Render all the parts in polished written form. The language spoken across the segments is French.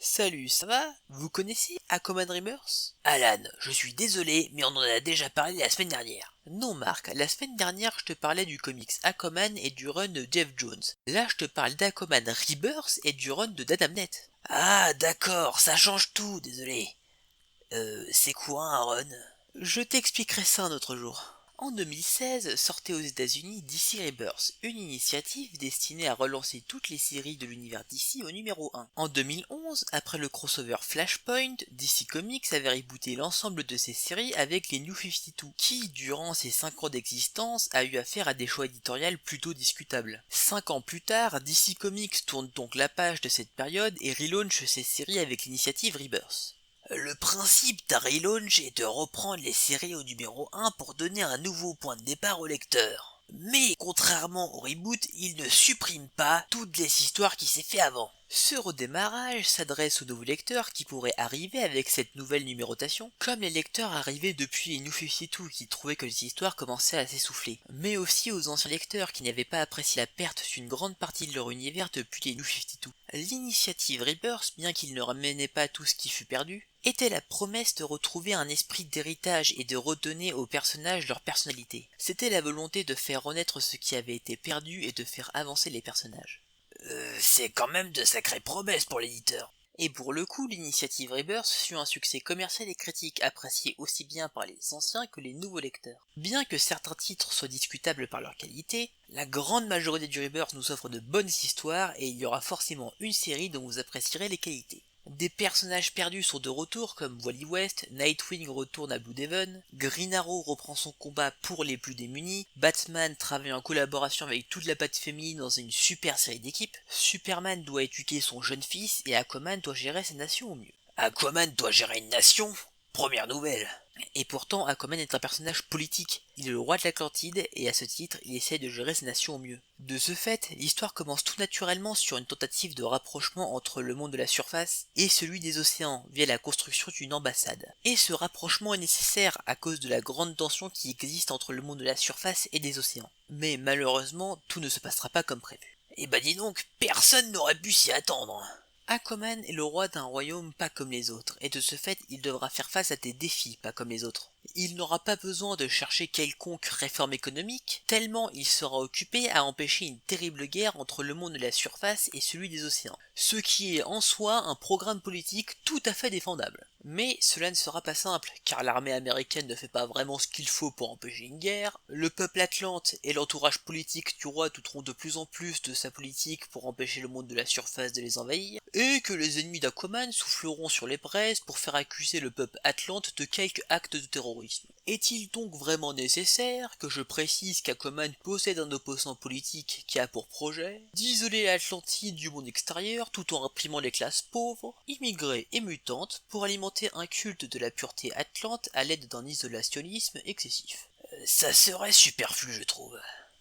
Salut, ça va? Vous connaissez Aquaman Rebirth? Alan, je suis désolé, mais on en a déjà parlé la semaine dernière. Non Marc, la semaine dernière je te parlais du comics Aquaman et du run de Jeff Jones. Là je te parle d'Aquaman Rebirth et du run de Dadamnet. Ah d'accord, ça change tout, désolé. C'est quoi un run? Je t'expliquerai ça un autre jour. En 2016, sortait aux États-Unis DC Rebirth, une initiative destinée à relancer toutes les séries de l'univers DC au numéro 1. En 2011, après le crossover Flashpoint, DC Comics avait rebooté l'ensemble de ses séries avec les New 52, qui, durant ses 5 ans d'existence, a eu affaire à des choix éditoriaux plutôt discutables. 5 ans plus tard, DC Comics tourne donc la page de cette période et relaunch ses séries avec l'initiative Rebirth. Le principe d'un relaunch est de reprendre les séries au numéro 1 pour donner un nouveau point de départ au lecteur. Mais contrairement au reboot, il ne supprime pas toutes les histoires qui s'est fait avant. Ce redémarrage s'adresse aux nouveaux lecteurs qui pourraient arriver avec cette nouvelle numérotation, comme les lecteurs arrivés depuis les New 52 qui trouvaient que les histoires commençaient à s'essouffler, mais aussi aux anciens lecteurs qui n'avaient pas apprécié la perte d'une grande partie de leur univers depuis les New 52. L'initiative Rebirth, bien qu'il ne ramenait pas tout ce qui fut perdu, était la promesse de retrouver un esprit d'héritage et de redonner aux personnages leur personnalité. C'était la volonté de faire renaître ce qui avait été perdu et de faire avancer les personnages. C'est quand même de sacrées promesses pour l'éditeur. Et pour le coup, l'initiative Rebirth fut un succès commercial et critique apprécié aussi bien par les anciens que les nouveaux lecteurs. Bien que certains titres soient discutables par leur qualité, la grande majorité du Rebirth nous offre de bonnes histoires et il y aura forcément une série dont vous apprécierez les qualités. Des personnages perdus sont de retour comme Wally West, Nightwing retourne à Blue Devon, Green Arrow reprend son combat pour les plus démunis, Batman travaille en collaboration avec toute la patte féminine dans une super série d'équipes, Superman doit éduquer son jeune fils et Aquaman doit gérer sa nation au mieux. Aquaman doit gérer une nation? Première nouvelle. Et pourtant, Aquaman est un personnage politique. Il est le roi de l'Atlantide et à ce titre, il essaie de gérer sa nation au mieux. De ce fait, l'histoire commence tout naturellement sur une tentative de rapprochement entre le monde de la surface et celui des océans via la construction d'une ambassade. Et ce rapprochement est nécessaire à cause de la grande tension qui existe entre le monde de la surface et des océans. Mais malheureusement, tout ne se passera pas comme prévu. Eh bah dis donc, personne n'aurait pu s'y attendre. Aquaman est le roi d'un royaume pas comme les autres, et de ce fait il devra faire face à des défis pas comme les autres. Il n'aura pas besoin de chercher quelconque réforme économique, tellement il sera occupé à empêcher une terrible guerre entre le monde de la surface et celui des océans, ce qui est en soi un programme politique tout à fait défendable. Mais cela ne sera pas simple, car l'armée américaine ne fait pas vraiment ce qu'il faut pour empêcher une guerre, le peuple atlante et l'entourage politique du roi douteront de plus en plus de sa politique pour empêcher le monde de la surface de les envahir, et que les ennemis d'Aquaman souffleront sur les braises pour faire accuser le peuple atlante de quelques actes de terrorisme. Est-il donc vraiment nécessaire que je précise qu'Aquaman possède un opposant politique qui a pour projet d'isoler l'Atlantide du monde extérieur tout en réprimant les classes pauvres, immigrées et mutantes pour alimenter un culte de la pureté atlante à l'aide d'un isolationnisme excessif? Ça serait superflu, je trouve.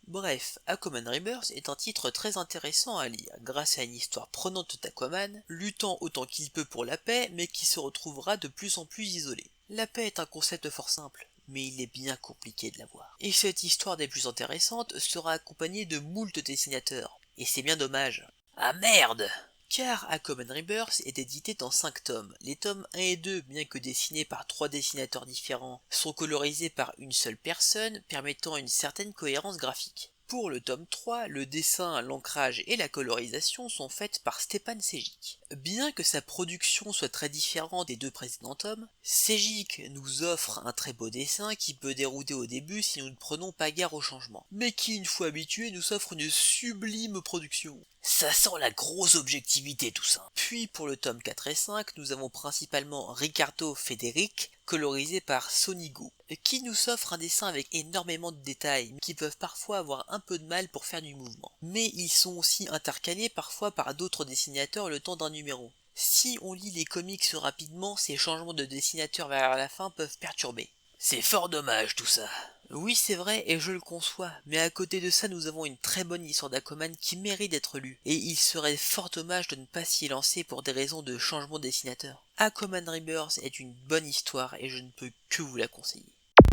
Bref, Aquaman Rebirth est un titre très intéressant à lire, grâce à une histoire prenante d'Aquaman, luttant autant qu'il peut pour la paix, mais qui se retrouvera de plus en plus isolé. La paix est un concept fort simple, mais il est bien compliqué de l'avoir. Et cette histoire des plus intéressantes sera accompagnée de moult dessinateurs, et c'est bien dommage. Ah merde! Car Aquaman Rebirth est édité dans 5 tomes. Les tomes 1 et 2, bien que dessinés par 3 dessinateurs différents, sont colorisés par une seule personne, permettant une certaine cohérence graphique. Pour le tome 3, le dessin, l'ancrage et la colorisation sont faites par Stepan Sejic. Bien que sa production soit très différente des 2 précédents tomes, Sejic nous offre un très beau dessin qui peut dérouter au début si nous ne prenons pas garde au changement, mais qui une fois habitué nous offre une sublime production. Ça sent la grosse objectivité tout ça. Puis pour le tome 4 et 5, nous avons principalement Ricardo Federic, colorisé par Sonigo, qui nous offre un dessin avec énormément de détails, mais qui peuvent parfois avoir un peu de mal pour faire du mouvement. Mais ils sont aussi intercalés parfois par d'autres dessinateurs le temps d'un numéro. Si on lit les comics rapidement, ces changements de dessinateurs vers la fin peuvent perturber. C'est fort dommage tout ça. Oui c'est vrai et je le conçois, mais à côté de ça nous avons une très bonne histoire d'Aquaman qui mérite d'être lue, et il serait fort dommage de ne pas s'y lancer pour des raisons de changement de dessinateur. Aquaman Rebirth est une bonne histoire et je ne peux que vous la conseiller.